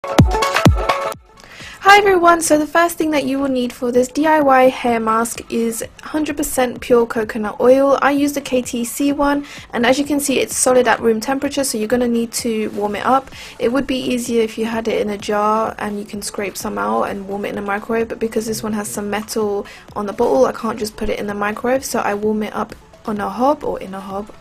Hi everyone, so the first thing that you will need for this DIY hair mask is 100% pure coconut oil. I used the KTC one, and as you can see it's solid at room temperature, so you're going to need to warm it up. It would be easier if you had it in a jar and you can scrape some out and warm it in the microwave, but because this one has some metal on the bottle I can't just put it in the microwave, so I warm it up on a hob or in a hob.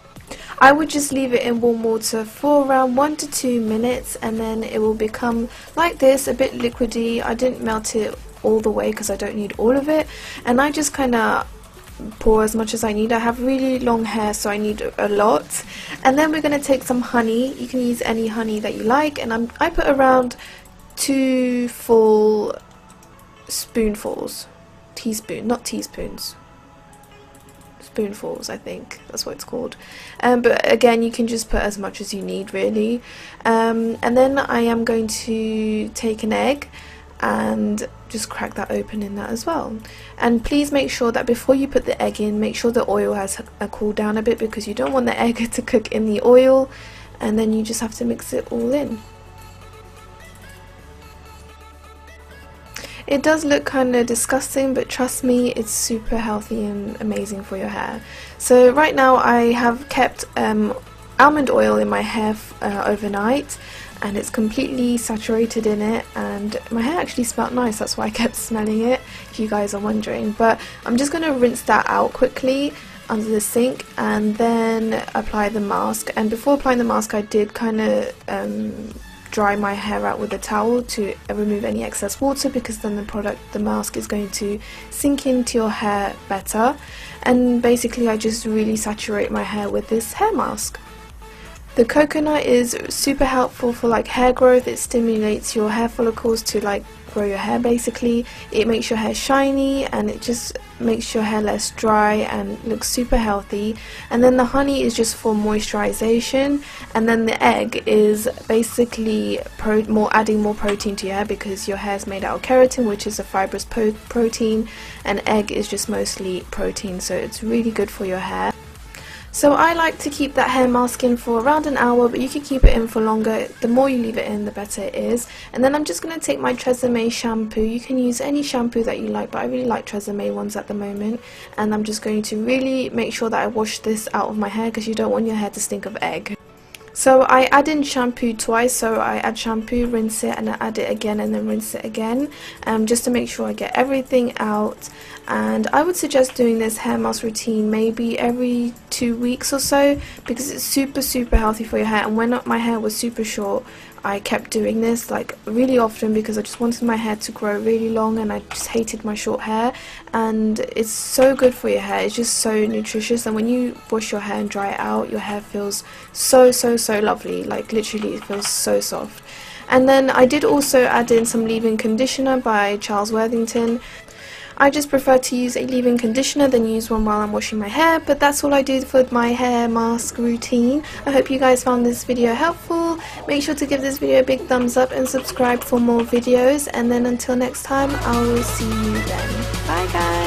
I would just leave it in warm water for around 1 to 2 minutes and then it will become like this, a bit liquidy. I didn't melt it all the way because I don't need all of it, and I just kind of pour as much as I need. I have really long hair, so I need a lot. And then we're going to take some honey. You can use any honey that you like, and I put around 2 full spoonfuls, not teaspoons, spoonfuls, I think that's what it's called, but again you can just put as much as you need really. And then I am going to take an egg and just crack that open in that as well. And please make sure that before you put the egg in, make sure the oil has cooled down a bit, because you don't want the egg to cook in the oil, and then you just have to mix it all in. It does look kind of disgusting, but trust me, it's super healthy and amazing for your hair. So right now I have kept almond oil in my hair overnight, and it's completely saturated in it, and my hair actually smelled nice, that's why I kept smelling it, if you guys are wondering. But I'm just going to rinse that out quickly under the sink and then apply the mask. And before applying the mask I did kind of dry my hair out with a towel to remove any excess water, because then the mask is going to sink into your hair better. And basically I just really saturate my hair with this hair mask. The coconut is super helpful for like hair growth. It stimulates your hair follicles to like grow your hair basically. It makes your hair shiny and it just makes your hair less dry and looks super healthy. And then the honey is just for moisturization, and then the egg is basically adding more protein to your hair, because your hair is made out of keratin, which is a fibrous protein, and egg is just mostly protein, so it's really good for your hair. So I like to keep that hair mask in for around an hour, but you can keep it in for longer. The more you leave it in, the better it is. And then I'm just going to take my Tresemme shampoo. You can use any shampoo that you like, but I really like Tresemme ones at the moment. And I'm just going to really make sure that I wash this out of my hair, because you don't want your hair to stink of egg. So I add in shampoo twice, so I add shampoo, rinse it, and I add it again and then rinse it again, just to make sure I get everything out. And I would suggest doing this hair mask routine maybe every 2 weeks or so, because it's super healthy for your hair. And when my hair was super short, I kept doing this like really often, because I just wanted my hair to grow really long and I just hated my short hair. And it's so good for your hair, it's just so nutritious, and when you wash your hair and dry it out, your hair feels so lovely, like literally it feels so soft. And then I did also add in some leave-in conditioner by Charles Worthington. I just prefer to use a leave-in conditioner than use one while I'm washing my hair, but that's all I do for my hair mask routine. I hope you guys found this video helpful. Make sure to give this video a big thumbs up and subscribe for more videos, and then until next time, I will see you then. Bye guys!